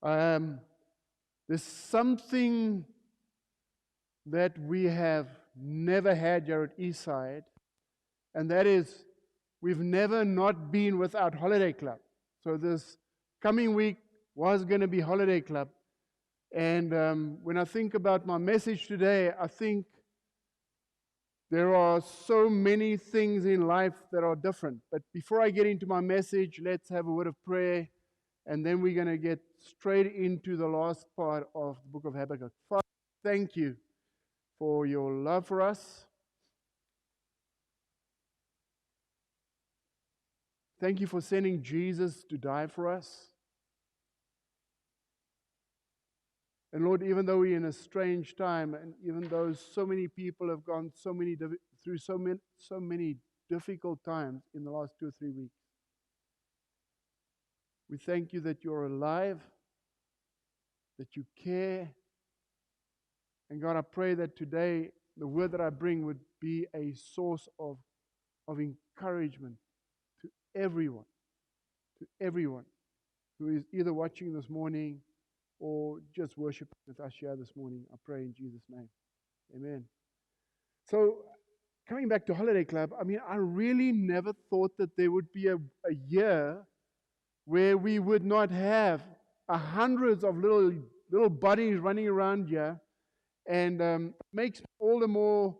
Um, there's something that we have never had here at Eastside, and that is we've never not been without Holiday Club. So this coming week was going to be Holiday Club. And when I think about my message today, I think there are so many things in life that are different. But before I get into my message, let's have a word of prayer, and then we're going to get straight into the last part of the book of Habakkuk. Father, thank you for your love for us. Thank you for sending Jesus to die for us. And Lord, even though we're in a strange time, and even though so many people have gone through so many difficult times in the last 2 or 3 weeks, we thank you that you're alive, that you care. And God, I pray that today the word that I bring would be a source of encouragement to everyone who is either watching this morning or just worshiping with us here this morning. I pray in Jesus' name. Amen. So, coming back to Holiday Club, I really never thought that there would be a year where we would not have hundreds of little buddies running around here, and it makes me all the more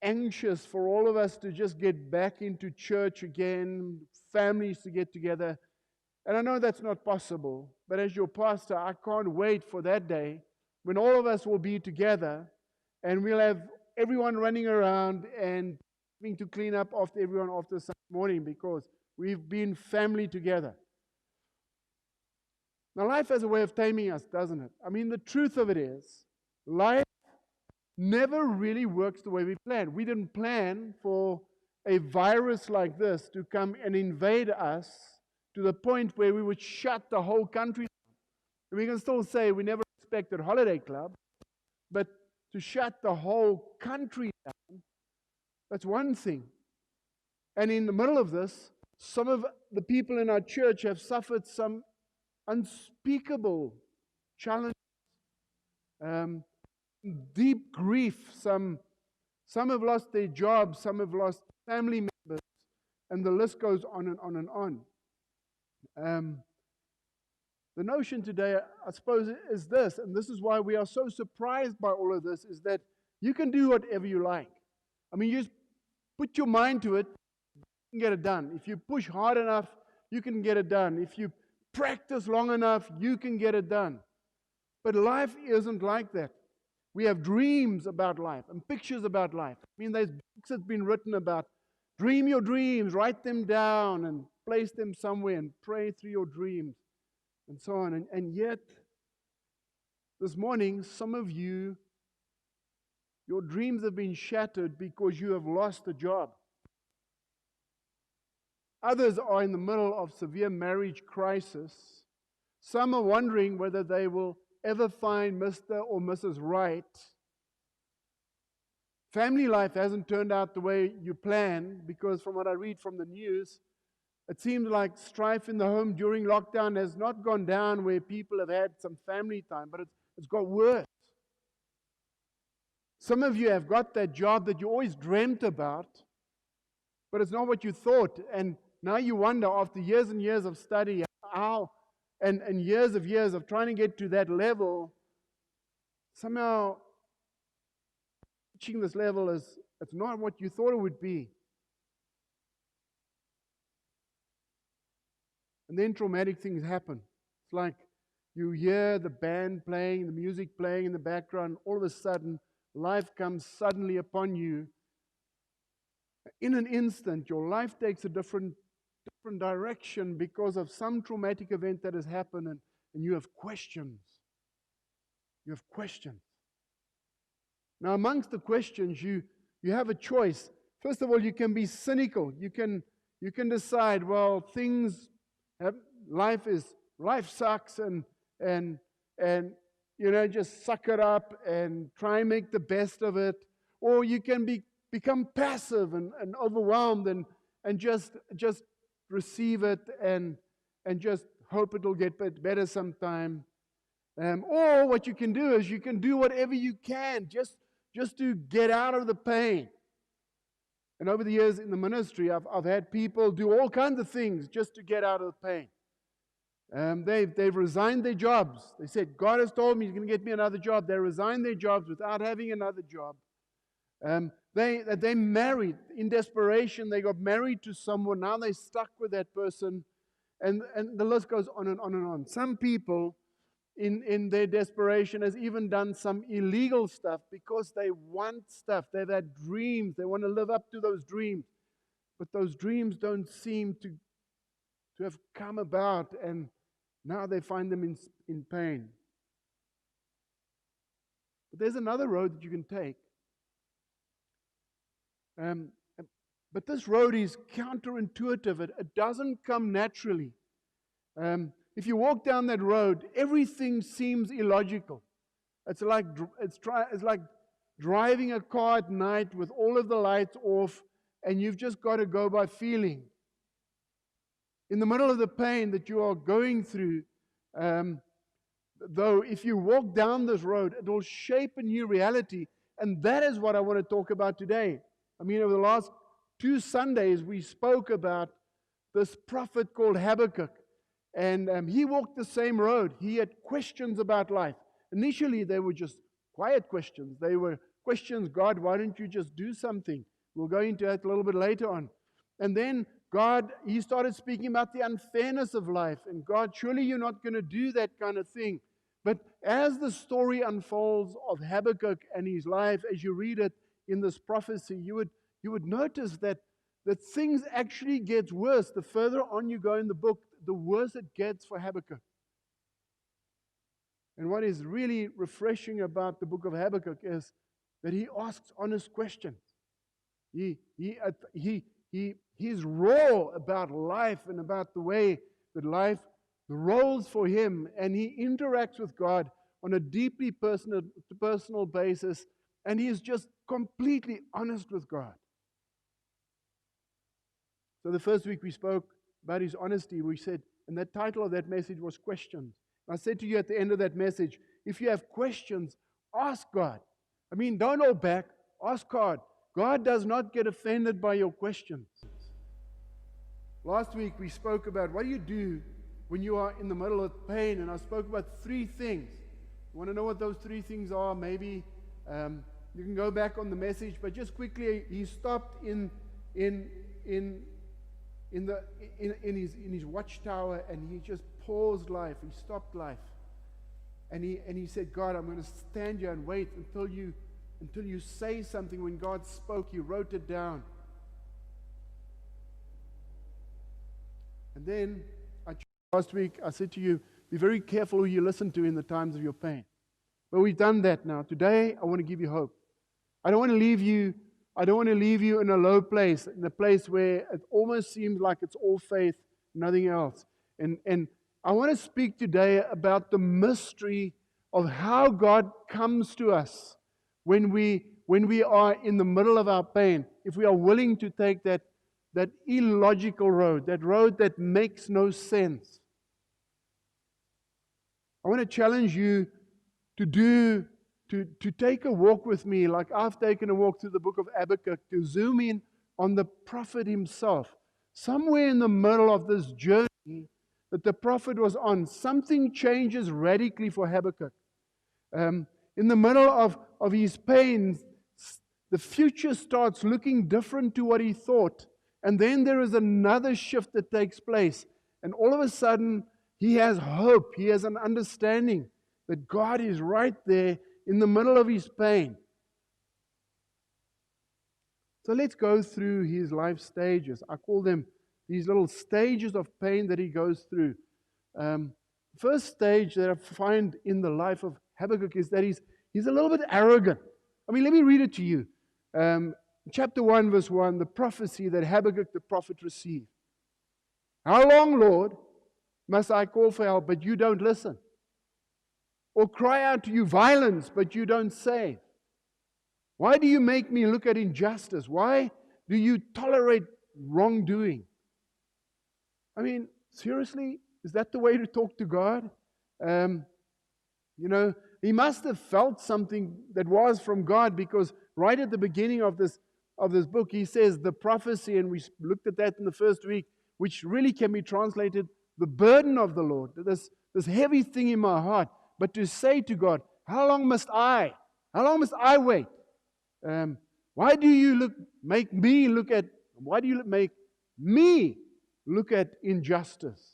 anxious for all of us to just get back into church again, families to get together. And I know that's not possible, but as your pastor, I can't wait for that day when all of us will be together and we'll have everyone running around and having to clean up after everyone after Sunday morning because we've been family together. Now, life has a way of taming us, doesn't it? The truth of it is, life never really works the way we planned. We didn't plan for a virus like this to come and invade us to the point where we would shut the whole country down. We can still say we never expected Holiday Club, but to shut the whole country down, that's one thing. And in the middle of this, some of the people in our church have suffered some unspeakable challenges, deep grief. Some have lost their jobs, some have lost family members, and the list goes on and on and on. The notion today, I suppose, is this, and this is why we are so surprised by all of this, is that you can do whatever you like. You just put your mind to it, you can get it done. If you push hard enough, you can get it done. If you practice long enough, you can get it done. But life isn't like that. We have dreams about life and pictures about life. There's books that's been written about dream your dreams, write them down and place them somewhere and pray through your dreams and so on. And yet, this morning, some of you, your dreams have been shattered because you have lost a job. Others are in the middle of severe marriage crisis. Some are wondering whether they will ever find Mr. or Mrs. Right. Family life hasn't turned out the way you planned, because from what I read from the news, it seems like strife in the home during lockdown has not gone down where people have had some family time, but it's got worse. Some of you have got that job that you always dreamt about, but it's not what you thought. And now you wonder, after years and years of study, how, and years of trying to get to that level, somehow reaching this level it's not what you thought it would be. And then traumatic things happen. It's like you hear the band playing, the music playing in the background. All of a sudden, life comes suddenly upon you. In an instant, your life takes a different direction because of some traumatic event that has happened, and you have questions. You have questions. Now, amongst the questions, you have a choice. First of all, you can be cynical. You can decide, well, life sucks, and just suck it up and try and make the best of it. Or you can become passive and overwhelmed and just receive it and just hope it'll get better sometime. Or what you can do is you can do whatever you can just to get out of the pain. And over the years in the ministry, I've had people do all kinds of things just to get out of the pain. They've resigned their jobs. They said, God has told me He's going to get me another job. They resigned their jobs without having another job. They married in desperation. They got married to someone. Now they're stuck with that person. And the list goes on and on and on. Some people in their desperation has even done some illegal stuff because they want stuff. They've had dreams. They want to live up to those dreams. But those dreams don't seem to have come about, and now they find them in pain. But there's another road that you can take. But this road is counterintuitive. It doesn't come naturally. If you walk down that road, everything seems illogical. It's like driving a car at night with all of the lights off, and you've just got to go by feeling. In the middle of the pain that you are going through, though, if you walk down this road, it will shape a new reality. And that is what I want to talk about today. I mean, over the last 2 Sundays, we spoke about this prophet called Habakkuk. And he walked the same road. He had questions about life. Initially, they were just quiet questions. They were questions, God, why don't you just do something? We'll go into that a little bit later on. And then he started speaking about the unfairness of life. And God, surely you're not going to do that kind of thing. But as the story unfolds of Habakkuk and his life, as you read it in this prophecy, you would notice that things actually get worse. The further on you go in the book, the worse it gets for Habakkuk. And what is really refreshing about the book of Habakkuk is that he asks honest questions. He's raw about life and about the way that life rolls for him, and he interacts with God on a deeply personal basis, and he is just completely honest with God. So the first week we spoke about his honesty. We said, and the title of that message was Questions. And I said to you at the end of that message, if you have questions, ask God. I mean, don't hold back. Ask God. God does not get offended by your questions. Last week we spoke about what do you do when you are in the middle of pain, and I spoke about 3 things. You want to know what those 3 things are? Maybe you can go back on the message, but just quickly, he stopped in his watchtower, and he just paused life. He stopped life, and he said, God, I'm going to stand here and wait until you say something. When God spoke, he wrote it down. And then last week I said to you, be very careful who you listen to in the times of your pain. But we've done that now. Today I want to give you hope. I don't want to leave you in a low place, in a place where it almost seems like it's all faith, nothing else. And I want to speak today about the mystery of how God comes to us when we are in the middle of our pain. If we are willing to take that illogical road, that road that makes no sense. I want to challenge you to take a walk with me, like I've taken a walk through the book of Habakkuk, to zoom in on the prophet himself. Somewhere in the middle of this journey that the prophet was on, something changes radically for Habakkuk. In the middle of his pain, the future starts looking different to what he thought. And then there is another shift that takes place. And all of a sudden, he has hope. He has an understanding that God is right there in the middle of his pain. So let's go through his life stages. I call them these little stages of pain that he goes through. First stage that I find in the life of Habakkuk is that he's a little bit arrogant. I mean, let me read it to you. Chapter 1, verse 1, the prophecy that Habakkuk the prophet received. How long, Lord, must I call for help, but you don't listen? Or cry out to you violence, but you don't save? Why do you make me look at injustice? Why do you tolerate wrongdoing? I mean, seriously, Is that the way to talk to God? Um, he must have felt something that was from God, because right at the beginning of this book, he says the prophecy, and we looked at that in the first week, which really can be translated the burden of the Lord, this heavy thing in my heart. But to say to God, how long must I wait? Why do you make me look at injustice?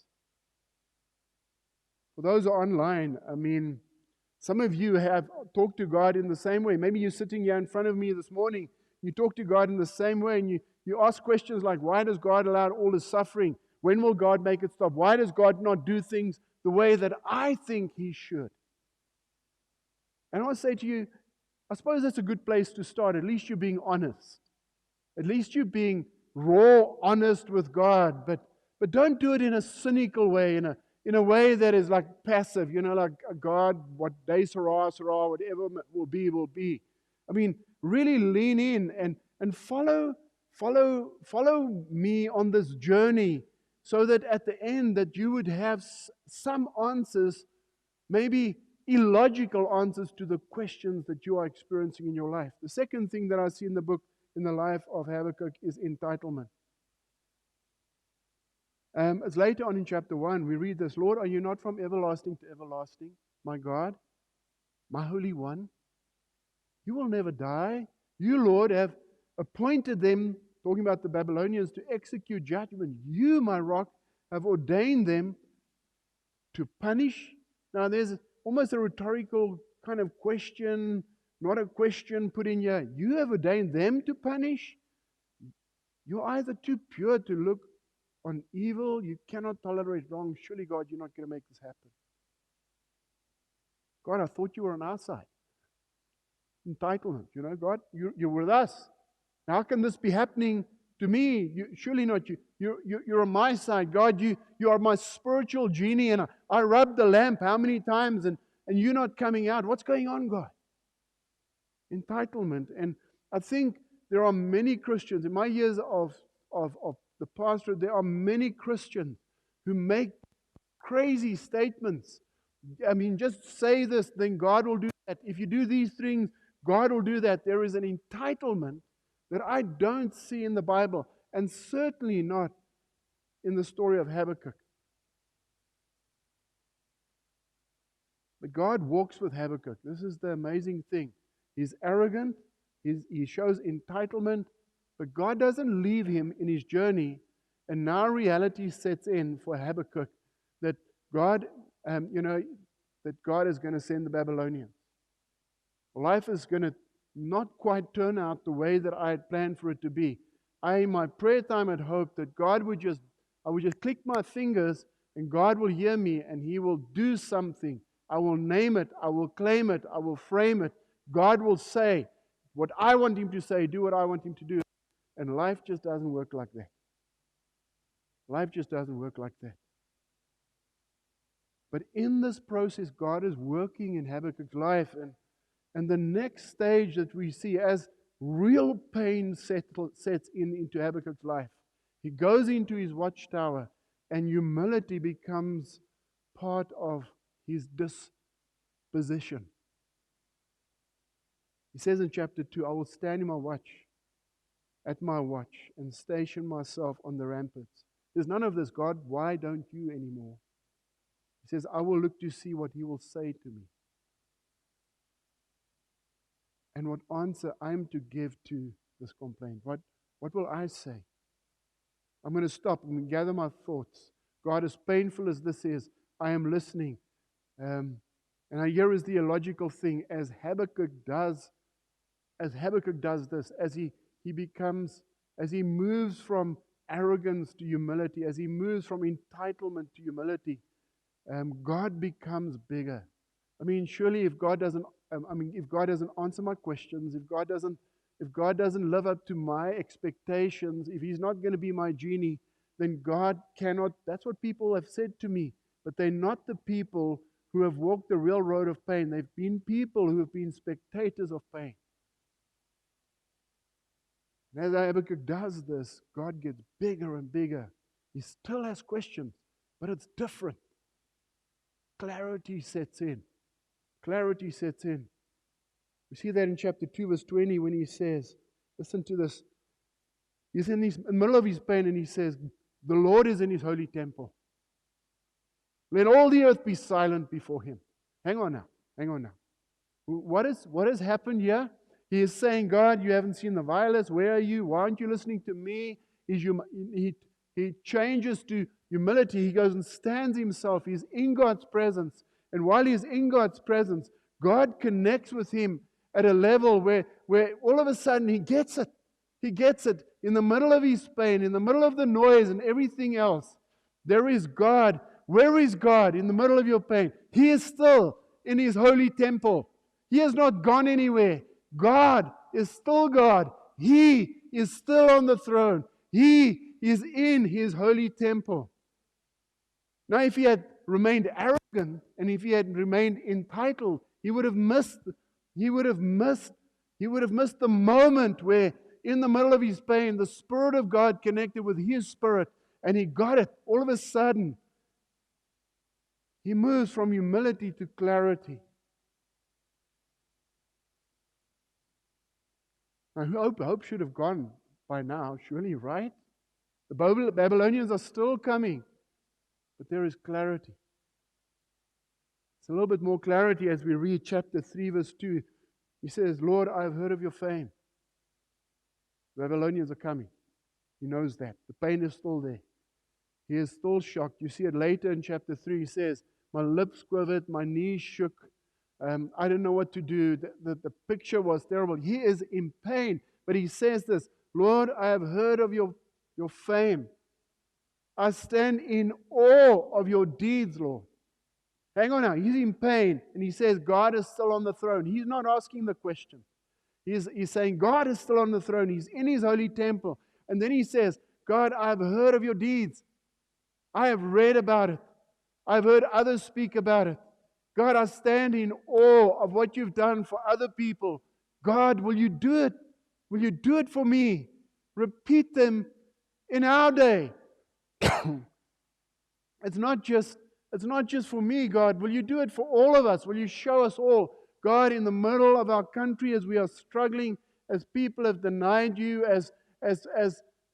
For those who are online, some of you have talked to God in the same way. Maybe you're sitting here in front of me this morning. You talk to God in the same way, and you ask questions like, why does God allow all this suffering? When will God make it stop? Why does God not do things the way that I think He should? And I want to say to you, I suppose that's a good place to start. At least you're being honest. At least you're being raw, honest with God. But don't do it in a cynical way, in a way that is like passive, like God, what day Sarah, whatever will be, will be. Really lean in and follow me on this journey, so that at the end that you would have some answers, maybe illogical answers to the questions that you are experiencing in your life. The second thing that I see in the book, in the life of Habakkuk, is entitlement. It's later on in chapter 1, we read this: Lord, are you not from everlasting to everlasting, my God, my Holy One? You will never die. You, Lord, have appointed them, talking about the Babylonians, to execute judgment. You, my rock, have ordained them to punish. Now, there's almost a rhetorical kind of question, not a question put in here. You have ordained them to punish? Your eyes are too pure to look on evil. You cannot tolerate wrong. Surely, God, you're not going to make this happen. God, I thought you were on our side. Entitlement, God, you're with us. How can this be happening to me? Surely not. You're on my side. God, you are my spiritual genie, and I rubbed the lamp how many times, and you're not coming out. What's going on, God? Entitlement. And I think there are many Christians, in my years of the pastor, there are many Christians who make crazy statements. Just say this, then God will do that. If you do these things, God will do that. There is an entitlement that I don't see in the Bible, and certainly not in the story of Habakkuk. But God walks with Habakkuk. This is the amazing thing. He's arrogant. He shows entitlement. But God doesn't leave him in his journey. And now reality sets in for Habakkuk that God, that God is going to send the Babylonians. Life is going to not quite turn out the way that I had planned for it to be. In my prayer time, had hoped that I would just click my fingers and God will hear me and He will do something. I will name it, I will claim it, I will frame it. God will say what I want Him to say, do what I want Him to do. And life just doesn't work like that. Life just doesn't work like that. But in this process, God is working in Habakkuk's life. And the next stage that we see, as real pain sets into Habakkuk's life, he goes into his watchtower, and humility becomes part of his disposition. He says in chapter 2, I will stand at my watch, and station myself on the ramparts. There's none of this, God, why don't you anymore? He says, I will look to see what He will say to me, and what answer I'm to give to this complaint. What will I say? I'm going to stop and gather my thoughts. God, as painful as this is, I am listening. And here is the illogical thing. As Habakkuk does this, as he moves from arrogance to humility, as he moves from entitlement to humility, God becomes bigger. Surely if God doesn't answer my questions, if God doesn't live up to my expectations, if He's not going to be my genie, then God cannot. That's what people have said to me. But they're not the people who have walked the real road of pain. They've been people who have been spectators of pain. And as Habakkuk does this, God gets bigger and bigger. He still has questions, but it's different. clarity sets in. Clarity sets in. We see that in chapter 2, verse 20, when he says, listen to this. He's in the middle of his pain and he says, the Lord is in his holy temple. Let all the earth be silent before him. Hang on now. Hang on now. What has happened here? He is saying, God, you haven't seen the violence. Where are you? Why aren't you listening to me? He changes to humility. He goes and stands himself. He's in God's presence. And while he's in God's presence, God connects with him at a level where all of a sudden he gets it. He gets it. In the middle of his pain, in the middle of the noise and everything else, there is God. Where is God in the middle of your pain? He is still in his holy temple. He has not gone anywhere. God is still God. He is still on the throne. He is in his holy temple. Now, if he had remained arrogant and if he had remained entitled, he would have missed the moment where in the middle of his pain, the Spirit of God connected with his spirit and he got it. All of a sudden, he moves from humility to clarity. Now, hope should have gone by now, surely, right? The Babylonians are still coming, but there is clarity. It's a little bit more clarity as we read chapter 3, verse 2. He says, Lord, I have heard of your fame. The Babylonians are coming. He knows that. The pain is still there. He is still shocked. You see it later in chapter 3. He says, my lips quivered, my knees shook. I don't know what to do. The picture was terrible. He is in pain. But he says this, Lord, I have heard of your fame. I stand in awe of your deeds, Lord. Hang on now. He's in pain. And he says, God is still on the throne. He's not asking the question. He's saying, God is still on the throne. He's in his holy temple. And then he says, God, I have heard of your deeds. I have read about it. I've heard others speak about it. God, I stand in awe of what you've done for other people. God, will you do it? Will you do it for me? Repeat them in our day. It's not just for me, God. Will you do it for all of us? Will you show us all? God, in the middle of our country, as we are struggling, as people have denied you, as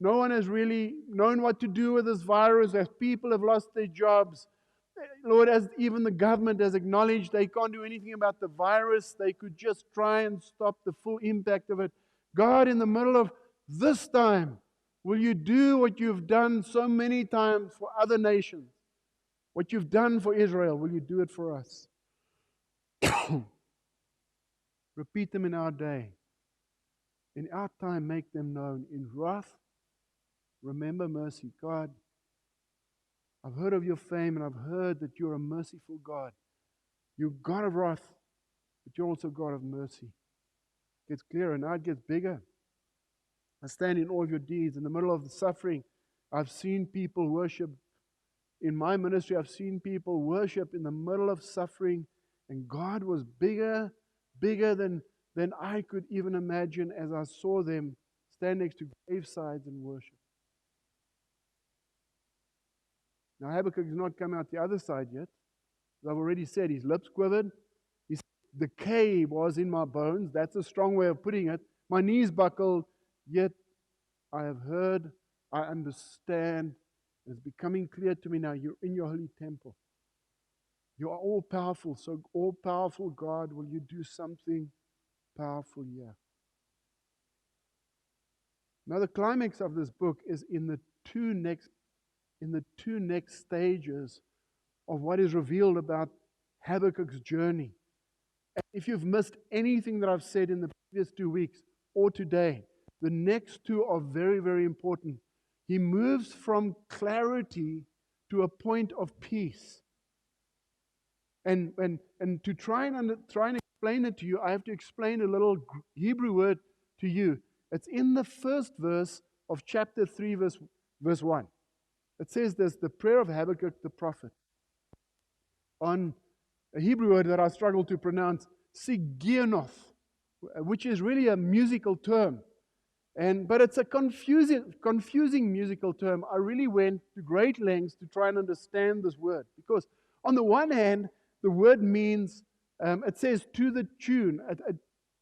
no one has really known what to do with this virus, as people have lost their jobs, Lord, as even the government has acknowledged they can't do anything about the virus, they could just try and stop the full impact of it. God, in the middle of this time, will you do what you've done so many times for other nations? What you've done for Israel, will you do it for us? Repeat them in our day. In our time, make them known. In wrath, remember mercy. God, I've heard of your fame and I've heard that you're a merciful God. You're God of wrath, but you're also God of mercy. It gets clearer, now it gets bigger. I stand in awe of your deeds. In the middle of the suffering, I've seen people worship. In my ministry, I've seen people worship in the middle of suffering, and God was bigger than I could even imagine as I saw them stand next to gravesides and worship. Now, Habakkuk has not come out the other side yet. As I've already said, his lips quivered. His decay was in my bones. That's a strong way of putting it. My knees buckled, yet I have heard, I understand. It's becoming clear to me now, you're in your holy temple. You are all powerful. So all powerful God, will you do something powerful here? Now the climax of this book is in the two next stages of what is revealed about Habakkuk's journey. And if you've missed anything that I've said in the previous 2 weeks or today, the next two are very, very important. He moves from clarity to a point of peace. And to try and explain it to you, I have to explain a little Hebrew word to you. It's in the first verse of chapter 3, verse 1. It says this, the prayer of Habakkuk the prophet. On a Hebrew word that I struggle to pronounce, sigionoth, which is really a musical term. But it's a confusing musical term. I really went to great lengths to try and understand this word. Because on the one hand, the word means, it says to the tune.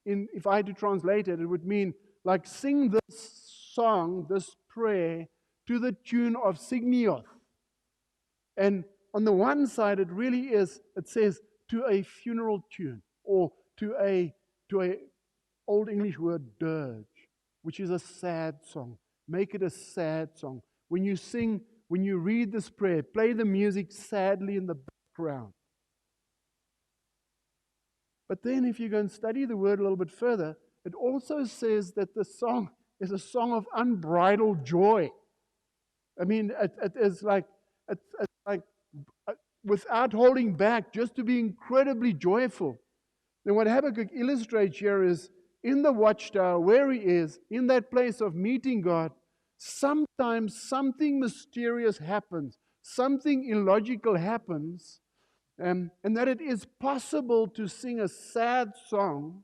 If I had to translate it, it would mean like sing this song, this prayer, to the tune of Signioth. And on the one side, it really is, it says to a funeral tune, or to a Old English word dirge, which is a sad song. Make it a sad song. When you sing, when you read this prayer, play the music sadly in the background. But then if you go and study the word a little bit further, it also says that the song is a song of unbridled joy. I mean, it is like, it's like without holding back, just to be incredibly joyful. And what Habakkuk illustrates here is in the watchtower, where he is, in that place of meeting God, sometimes something mysterious happens, something illogical happens, and that it is possible to sing a sad song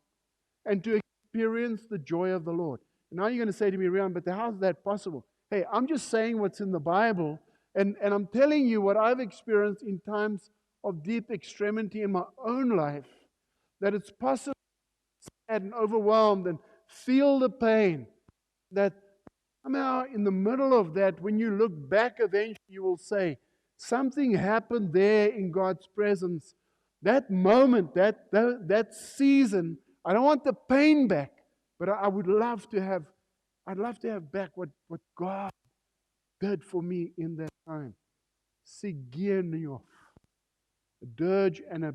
and to experience the joy of the Lord. And now you're going to say to me, Rian, but how is that possible? Hey, I'm just saying what's in the Bible, and I'm telling you what I've experienced in times of deep extremity in my own life, that it's possible to be sad and overwhelmed and feel the pain, that somehow in the middle of that, when you look back eventually, you will say, something happened there in God's presence. That moment, that season, I don't want the pain back, but I would love to have, I'd love to have back what God did for me in that time. Sigirnioth, a dirge and a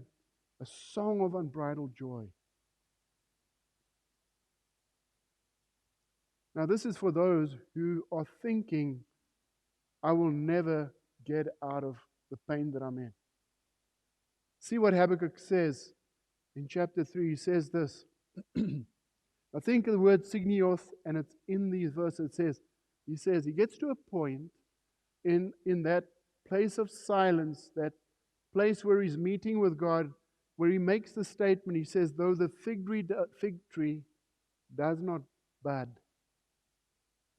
song of unbridled joy. Now, this is for those who are thinking, I will never get out of the pain that I'm in. See what Habakkuk says in chapter 3. He says this. I think of the word Signioth, and it's in these verses. He says, he gets to a point in that place of silence, that place where he's meeting with God, where he makes the statement. He says, though the fig tree does not bud.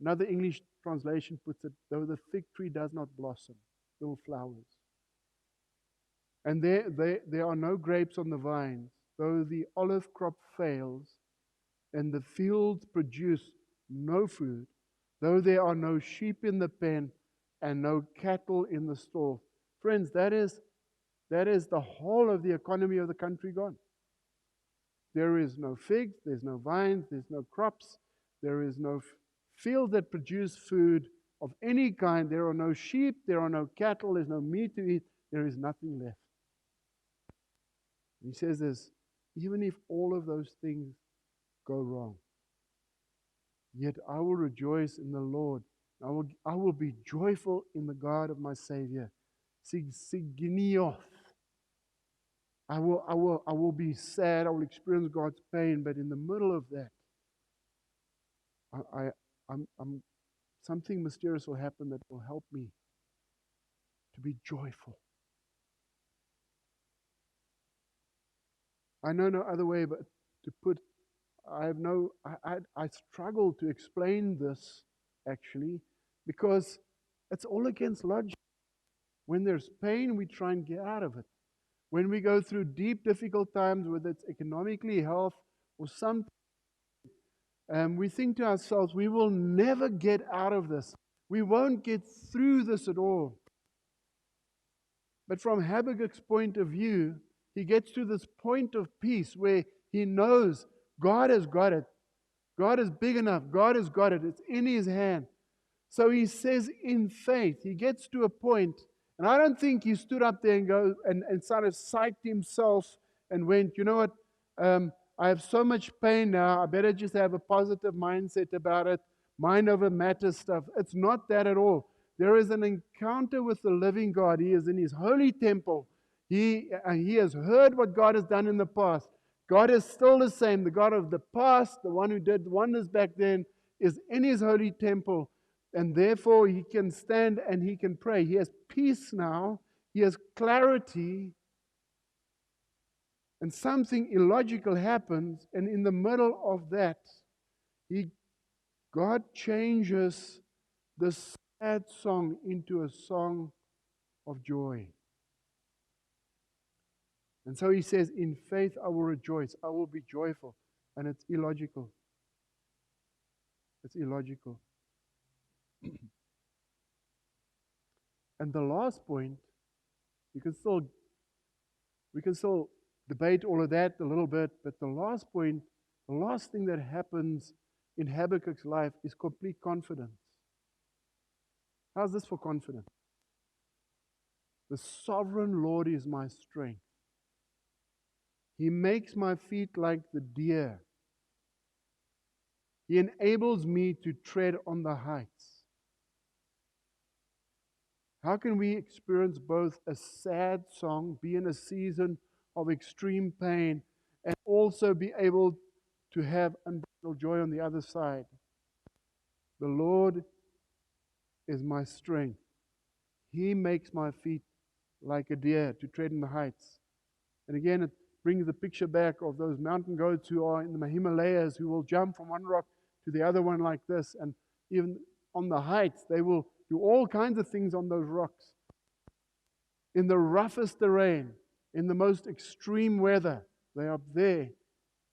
Another English translation puts it, though the fig tree does not blossom, little flowers. And there are no grapes on the vines, though the olive crop fails, and the fields produce no food, though there are no sheep in the pen and no cattle in the stall. Friends, that is the whole of the economy of the country gone. There is no figs, there's no vines, there's no crops, there is no field that produce food of any kind. There are no sheep, there are no cattle, there's no meat to eat, there is nothing left. He says this, even if all of those things go wrong, yet I will rejoice in the Lord. I will be joyful in the God of my Savior. Siginioth. I will be sad. I will experience God's pain, but in the middle of that, something mysterious will happen that will help me to be joyful. I know no other way but to put. I struggle to explain this actually, because it's all against logic. When there's pain, we try and get out of it. When we go through deep, difficult times, whether it's economically, health, or something, we think to ourselves, we will never get out of this. We won't get through this at all. But from Habakkuk's point of view, he gets to this point of peace where he knows God has got it. God is big enough. God has got it. It's in his hand. So he says in faith, he gets to a point, and I don't think he stood up there and go and sort of psyched himself and went, you know what, I have so much pain now, I better just have a positive mindset about it, mind over matter stuff. It's not that at all. There is an encounter with the living God. He is in his holy temple. He has heard what God has done in the past. God is still the same. The God of the past, the one who did wonders back then, is in his holy temple. And therefore, he can stand and he can pray. He has peace now. He has clarity. And something illogical happens. And in the middle of that, God changes the sad song into a song of joy. And so he says, in faith I will rejoice, I will be joyful. And it's illogical. It's illogical. And the last point, we can still debate all of that a little bit, but the last point, the last thing that happens in Habakkuk's life is complete confidence. How's this for confidence? The sovereign Lord is my strength. He makes my feet like the deer. He enables me to tread on the heights. How can we experience both a sad song, be in a season of extreme pain, and also be able to have unbridled joy on the other side? The Lord is my strength. He makes my feet like a deer to tread in the heights. And again, it brings the picture back of those mountain goats who are in the Himalayas, who will jump from one rock to the other one like this. And even on the heights, they will do all kinds of things on those rocks. In the roughest terrain, in the most extreme weather, they are there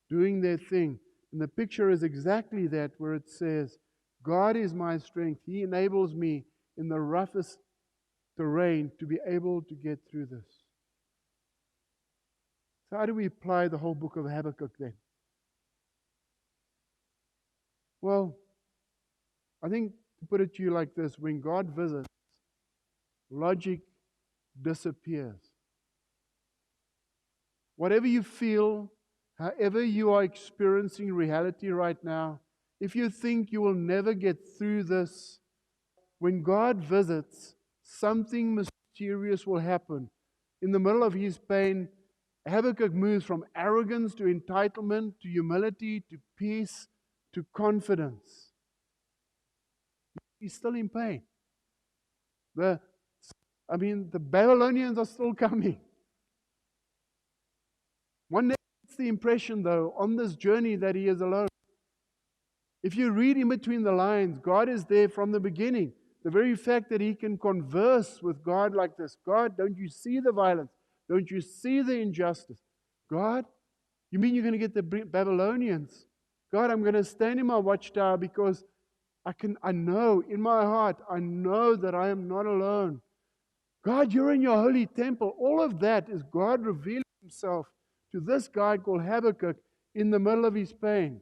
doing their thing. And the picture is exactly that, where it says, God is my strength. He enables me in the roughest terrain to be able to get through this. So how do we apply the whole book of Habakkuk then? Well, I think to put it to you like this, when God visits, logic disappears. Whatever you feel, however you are experiencing reality right now, if you think you will never get through this, when God visits, something mysterious will happen. In the middle of his pain, Habakkuk moves from arrogance to entitlement to humility to peace to confidence. He's still in pain. The Babylonians are still coming. One day gets the impression, though, on this journey that he is alone. If you read in between the lines, God is there from the beginning. The very fact that he can converse with God like this, God, don't you see the violence? Don't you see the injustice? God, you mean you're going to get the Babylonians? God, I'm going to stand in my watchtower because I know in my heart, I know that I am not alone. God, you're in your holy temple. All of that is God revealing himself to this guy called Habakkuk in the middle of his pain.